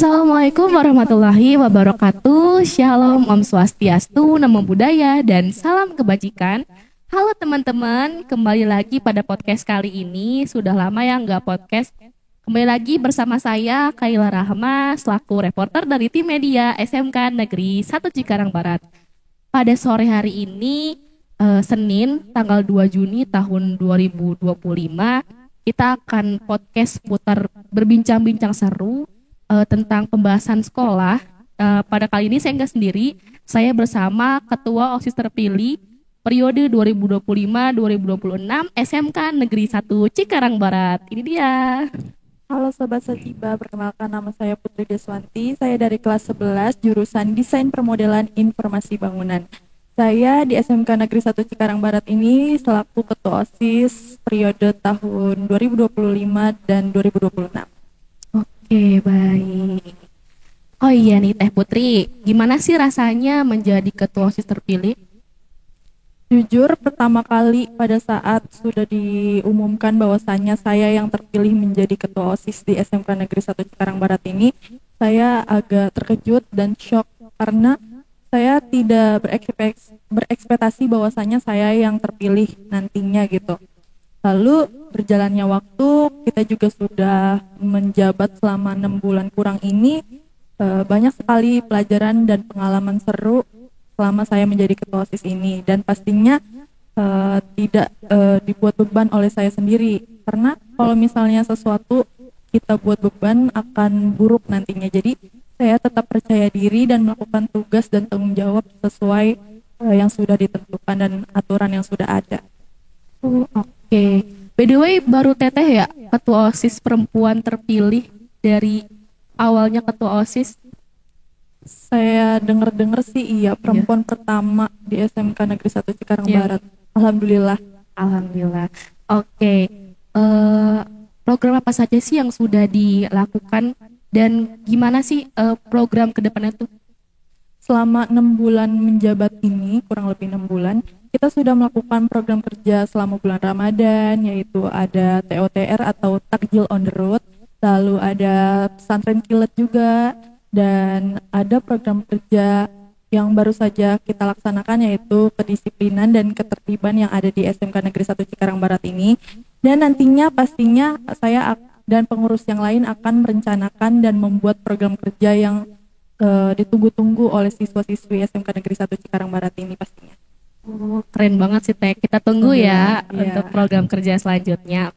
Assalamualaikum warahmatullahi wabarakatuh. Shalom, Om Swastiastu, Namo Buddhaya, dan salam kebajikan. Halo teman-teman, kembali lagi pada podcast kali ini. Sudah lama ya nggak podcast. Kembali lagi bersama saya, Kaila Rahma, selaku reporter dari tim media SMK Negeri 1 Cikarang Barat. Pada sore hari ini, Senin, tanggal 2 Juni tahun 2025, kita akan podcast putar berbincang-bincang seru tentang pembahasan sekolah. Pada kali ini saya nggak sendiri, saya bersama Ketua OSIS terpilih periode 2025-2026 SMK Negeri 1 Cikarang Barat. Ini dia. Halo Sobat Sejiba, perkenalkan nama saya Putri Deswanti. Saya dari kelas 11 jurusan Desain Permodelan Informasi Bangunan. Saya di SMK Negeri 1 Cikarang Barat ini selaku Ketua OSIS periode tahun 2025 dan 2026. Oke, baik. Oh iya nih Teh Putri, gimana sih rasanya menjadi Ketua OSIS terpilih? Jujur, pertama kali pada saat sudah diumumkan bahwasannya saya yang terpilih menjadi Ketua OSIS di SMK Negeri 1 Cikarang Barat ini, saya agak terkejut dan shock karena saya tidak berekspektasi bahwasannya saya yang terpilih nantinya gitu. Lalu berjalannya waktu, kita juga sudah menjabat selama 6 bulan kurang ini. Banyak sekali pelajaran dan pengalaman seru selama saya menjadi ketua OSIS ini, dan pastinya tidak dibuat beban oleh saya sendiri, karena kalau misalnya sesuatu kita buat beban akan buruk nantinya. Jadi saya tetap percaya diri dan melakukan tugas dan tanggung jawab sesuai yang sudah ditentukan dan aturan yang sudah ada. Oke. By the way, baru Teteh ya Ketua OSIS perempuan terpilih dari awalnya Ketua OSIS. Saya dengar-dengar sih iya, perempuan pertama di SMK Negeri 1 Cikarang Barat. Alhamdulillah. Alhamdulillah. Oke. Program apa saja sih yang sudah dilakukan dan gimana sih program ke depannya tuh? Selama 6 bulan menjabat ini, kurang lebih 6 bulan, kita sudah melakukan program kerja selama bulan Ramadan, yaitu ada TOTR atau Takjil on the Road, lalu ada pesantren kilat juga, dan ada program kerja yang baru saja kita laksanakan, yaitu kedisiplinan dan ketertiban yang ada di SMK Negeri 1 Cikarang Barat ini. Dan nantinya pastinya saya dan pengurus yang lain akan merencanakan dan membuat program kerja yang ditunggu-tunggu oleh siswa-siswi SMK Negeri 1 Cikarang Barat ini pastinya. Oh, keren banget sih Teh. Kita tunggu ya untuk program kerja selanjutnya.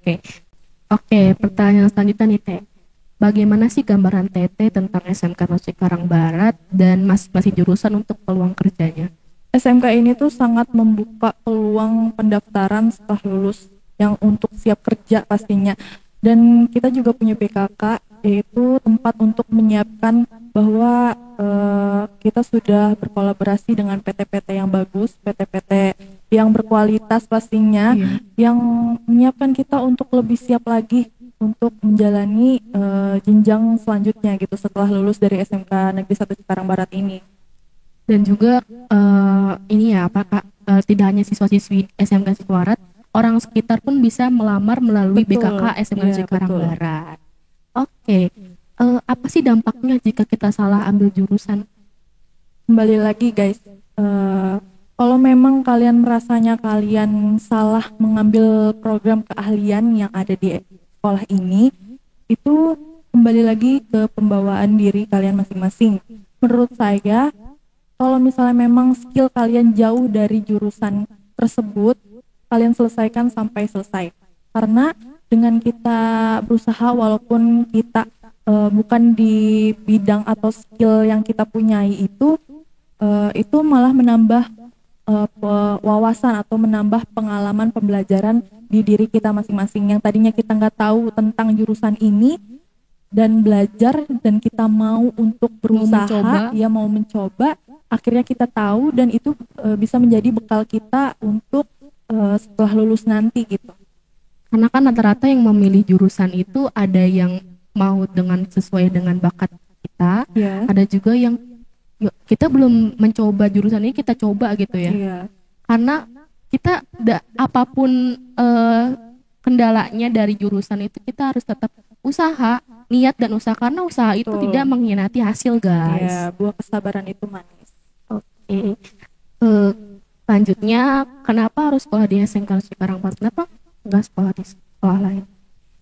Oke, pertanyaan selanjutnya nih Teh. Bagaimana sih gambaran Teteh tentang SMK Cikarang Barat dan masing-masing jurusan untuk peluang kerjanya? SMK ini tuh sangat membuka peluang pendaftaran setelah lulus yang untuk siap kerja pastinya. Dan kita juga punya BKK, yaitu tempat untuk menyiapkan bahwa kita sudah berkolaborasi dengan PT-PT yang bagus, PT-PT yang berkualitas pastinya, yang menyiapkan kita untuk lebih siap lagi untuk menjalani jenjang selanjutnya gitu setelah lulus dari SMK Negeri 1 Cikarang Barat ini. Dan juga ini ya Pak, tidak hanya siswa-siswi SMK Cikarang Barat, orang sekitar pun bisa melamar melalui BKK SMK Cikarang Barat. Oke. Apa sih dampaknya jika kita salah ambil jurusan? Kembali lagi guys, kalau memang kalian merasanya kalian salah mengambil program keahlian yang ada di sekolah ini, itu kembali lagi ke pembawaan diri kalian masing-masing. Menurut saya, kalau misalnya memang skill kalian jauh dari jurusan tersebut, kalian selesaikan sampai selesai. Karena dengan kita berusaha, walaupun kita bukan di bidang atau skill yang kita punyai itu malah menambah wawasan atau menambah pengalaman pembelajaran di diri kita masing-masing. Yang tadinya kita nggak tahu tentang jurusan ini, dan belajar dan kita mau untuk berusaha, mau mencoba, akhirnya kita tahu, dan itu bisa menjadi bekal kita untuk setelah lulus nanti gitu. Karena kan rata-rata yang memilih jurusan itu ada yang mau dengan sesuai dengan bakat kita, ada juga yang kita belum mencoba jurusan ini, kita coba gitu ya. Karena kita apapun kendalanya dari jurusan itu, kita harus tetap usaha, niat dan usaha, karena usaha itu Betul. tidak mengkhianati hasil, guys. Ya, buah kesabaran itu manis. Oke. Selanjutnya, kenapa harus sekolah di SMK Cikarang Barat? Kenapa nggak sekolah di sekolah lain?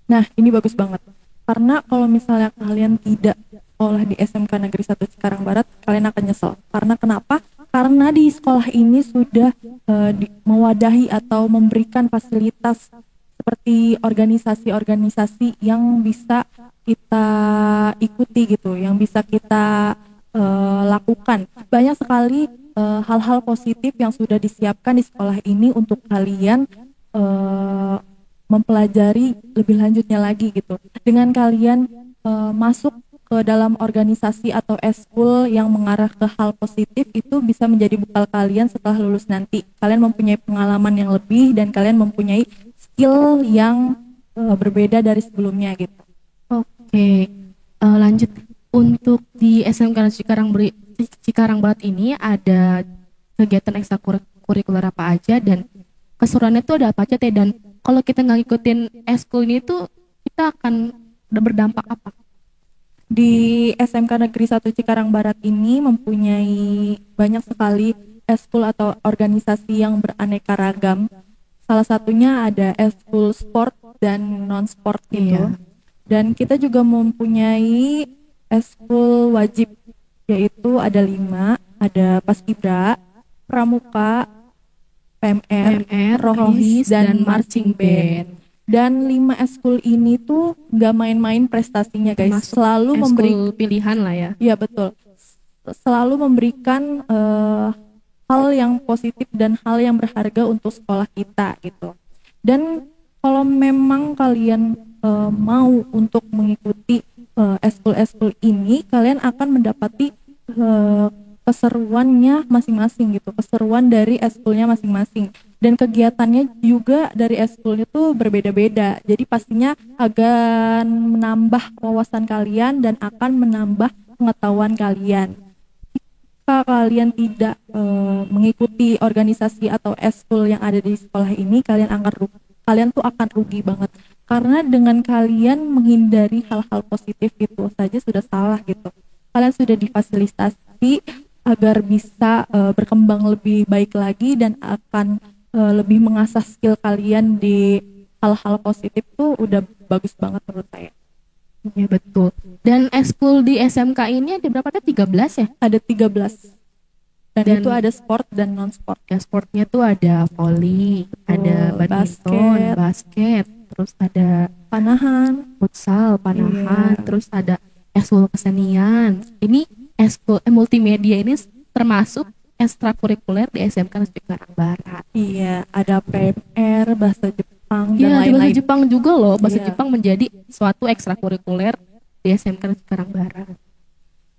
Nah, ini bagus banget. Karena kalau misalnya kalian tidak sekolah di SMK Negeri 1 Cikarang Barat, kalian akan nyesel. Karena kenapa? Karena di sekolah ini sudah mewadahi atau memberikan fasilitas seperti organisasi-organisasi yang bisa kita ikuti gitu, yang bisa kita lakukan. Banyak sekali hal-hal positif yang sudah disiapkan di sekolah ini untuk kalian mempelajari lebih lanjutnya lagi gitu. Dengan kalian masuk ke dalam organisasi atau eskul yang mengarah ke hal positif, itu bisa menjadi bekal kalian setelah lulus nanti. Kalian mempunyai pengalaman yang lebih dan kalian mempunyai skill yang berbeda dari sebelumnya gitu. Oke, lanjut. Untuk di SMK Cikarang Barat ini ada kegiatan ekstrakurikuler apa aja, dan keseruannya tuh ada apa aja teh, dan kalau kita nggak ngikutin eskul ini tuh kita akan berdampak apa? Di SMK Negeri 1 Cikarang Barat ini mempunyai banyak sekali eskul atau organisasi yang beraneka ragam. Salah satunya ada eskul sport dan non-sport gitu. Iya. Dan kita juga mempunyai eskul wajib, yaitu ada 5, ada Paskibra, Pramuka, PMR, Rohis, dan Marching Band. Dan 5 eskul ini tuh nggak main-main prestasinya guys. Termasuk Selalu memberi eskul pilihan lah ya. Iya betul. Selalu memberikan hal yang positif dan hal yang berharga untuk sekolah kita gitu. Dan kalau memang kalian mau untuk mengikuti eskul-eskul ini, kalian akan mendapati keseruannya masing-masing gitu, keseruan dari eskulnya masing-masing. Dan kegiatannya juga dari eskul itu berbeda-beda. Jadi pastinya akan menambah wawasan kalian dan akan menambah pengetahuan kalian. Jika kalian tidak mengikuti organisasi atau eskul yang ada di sekolah ini, kalian tuh akan rugi banget. Karena dengan kalian menghindari hal-hal positif itu saja sudah salah gitu. Kalian sudah difasilitasi agar bisa berkembang lebih baik lagi dan akan lebih mengasah skill kalian di hal-hal positif tuh udah bagus banget menurut saya. Iya betul. Dan eskul di SMK ini ada berapa teh? 13 ya? Ada 13. Dan Dan itu ada sport dan non-sport. ya, sportnya tuh ada volley, ada badminton, basket, terus ada panahan, futsal, panahan, Iya. terus ada eskul kesenian. Ini eskul multimedia ini termasuk ekstrakurikuler di SMK Cikarang Barat. Iya, ada PMR, bahasa Jepang, dan Iya, di bahasa lain-lain. Jepang juga loh. Bahasa Iya. Jepang menjadi suatu ekstrakurikuler di SMK Cikarang Barat.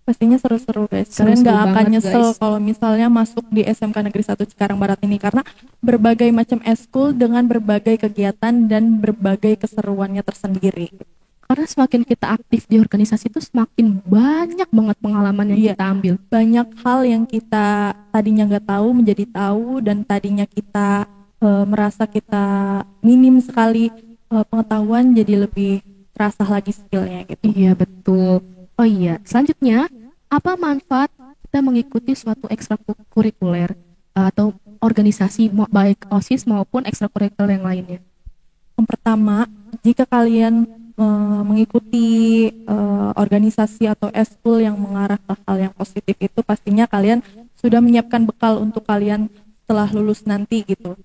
Pastinya seru-seru guys. Seru-seru Kalian nggak akan banget, nyesel guys. kalau misalnya masuk di SMK Negeri 1 Cikarang Barat ini, karena berbagai macam eskul dengan berbagai kegiatan dan berbagai keseruannya tersendiri. Karena semakin kita aktif di organisasi itu semakin banyak banget pengalaman yang Iya. kita ambil. Banyak hal yang kita tadinya nggak tahu menjadi tahu, dan tadinya kita merasa kita minim sekali pengetahuan, jadi lebih terasa lagi skillnya gitu. Iya betul. Oh iya, selanjutnya apa manfaat kita mengikuti suatu ekstrakurikuler atau organisasi baik OSIS maupun ekstrakurikuler yang lainnya? Yang pertama, jika kalian mengikuti organisasi atau eskul yang mengarah ke hal yang positif, itu pastinya kalian sudah menyiapkan bekal untuk kalian setelah lulus nanti gitu,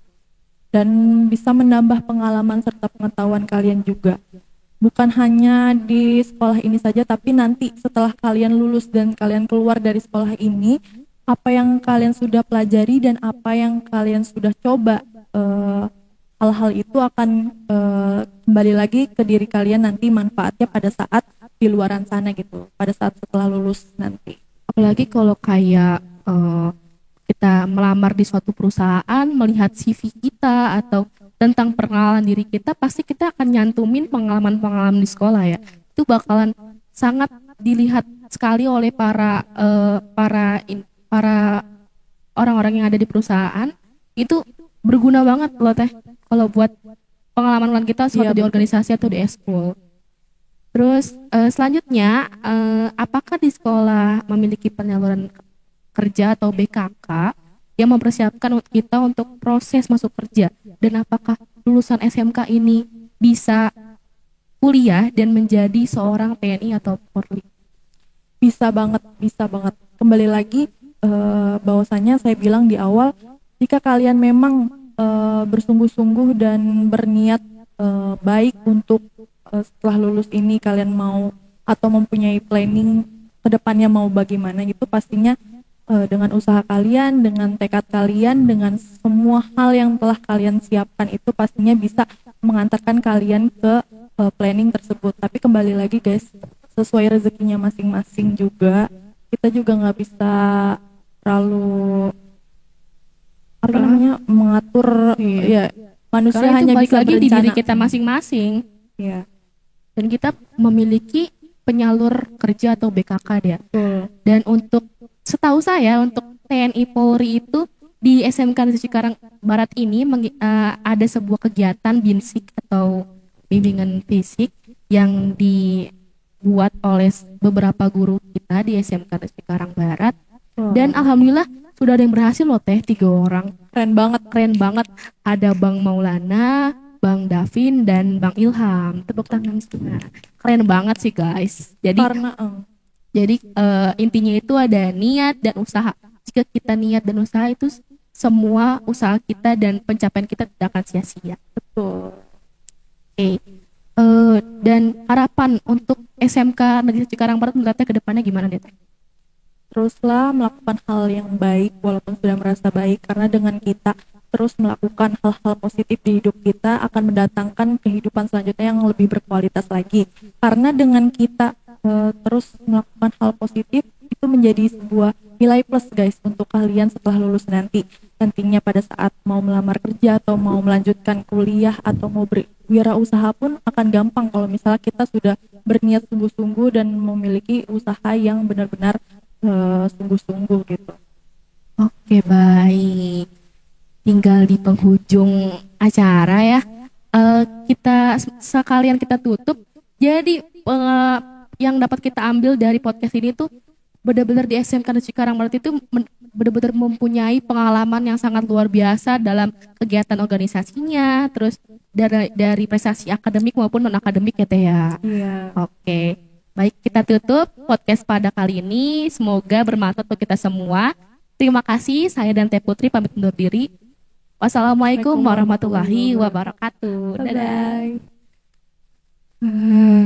dan bisa menambah pengalaman serta pengetahuan kalian juga. Bukan hanya di sekolah ini saja, tapi nanti setelah kalian lulus dan kalian keluar dari sekolah ini, apa yang kalian sudah pelajari dan apa yang kalian sudah coba, hal-hal itu akan kembali lagi ke diri kalian nanti, manfaatnya pada saat di luaran sana gitu, pada saat setelah lulus nanti. Apalagi kalau kayak kita melamar di suatu perusahaan, melihat CV kita atau tentang perkenalan diri kita, pasti kita akan nyantumin pengalaman-pengalaman di sekolah ya. Itu bakalan sangat dilihat sekali oleh para orang-orang yang ada di perusahaan. Itu berguna banget loh teh kalau buat pengalaman kita suatu Iya, di betul. organisasi atau di eskul. Terus selanjutnya, apakah di sekolah memiliki penyaluran kerja atau BKK yang mempersiapkan kita untuk proses masuk kerja? Dan apakah lulusan SMK ini bisa kuliah dan menjadi seorang TNI atau Polri? Bisa banget, bisa banget. Kembali lagi, bahwasanya saya bilang di awal, jika kalian memang bersungguh-sungguh dan berniat baik untuk setelah lulus ini kalian mau atau mempunyai planning ke depannya mau bagaimana, itu pastinya dengan usaha kalian, dengan tekad kalian, dengan semua hal yang telah kalian siapkan itu pastinya bisa mengantarkan kalian ke planning tersebut. Tapi kembali lagi guys, sesuai rezekinya masing-masing juga. Kita juga nggak bisa terlalu apa namanya mengatur. Iya. Ya, manusia Karena itu hanya balik bisa lagi di diri berencana. kita masing-masing. Ya, Dan kita memiliki penyalur kerja atau BKK dia. betul. Dan untuk setahu saya untuk TNI Polri itu di SMK Negeri Cikarang Barat ini ada sebuah kegiatan BINSIK atau bimbingan fisik yang dibuat oleh beberapa guru kita di SMK Negeri Cikarang Barat. Dan alhamdulillah sudah ada yang berhasil loh teh, 3 orang. Keren banget. Keren banget. Ada Bang Maulana, Bang Davin, dan Bang Ilham. Tepuk tangan semua. Keren banget sih guys. Jadi intinya itu ada niat dan usaha. Jika kita niat dan usaha itu semua usaha kita dan pencapaian kita tidak akan sia-sia. Betul. Oke. Dan harapan untuk SMK Negeri Cikarang Barat menurutnya ke depannya gimana deh? Teruslah melakukan hal yang baik walaupun sudah merasa baik, karena dengan kita terus melakukan hal-hal positif di hidup kita akan mendatangkan kehidupan selanjutnya yang lebih berkualitas lagi. Karena dengan kita terus melakukan hal positif itu menjadi sebuah nilai plus guys untuk kalian setelah lulus nantinya pada saat mau melamar kerja atau mau melanjutkan kuliah atau mau berwirausaha pun akan gampang kalau misalnya kita sudah berniat sungguh-sungguh dan memiliki usaha yang benar-benar sungguh-sungguh gitu. Oke, baik. Tinggal di penghujung acara ya. Kita sekalian kita tutup. Jadi yang dapat kita ambil dari podcast ini tuh benar-benar di SMK Negeri Cikarang Barat itu benar-benar mempunyai pengalaman yang sangat luar biasa dalam kegiatan organisasinya, terus dari prestasi akademik maupun non akademik ya teh ya. Iya. Oke. Baik, kita tutup podcast pada kali ini. Semoga bermanfaat untuk kita semua. Terima kasih, saya dan Teh Putri pamit undur diri. Wassalamualaikum warahmatullahi wabarakatuh. Dadah. Bye.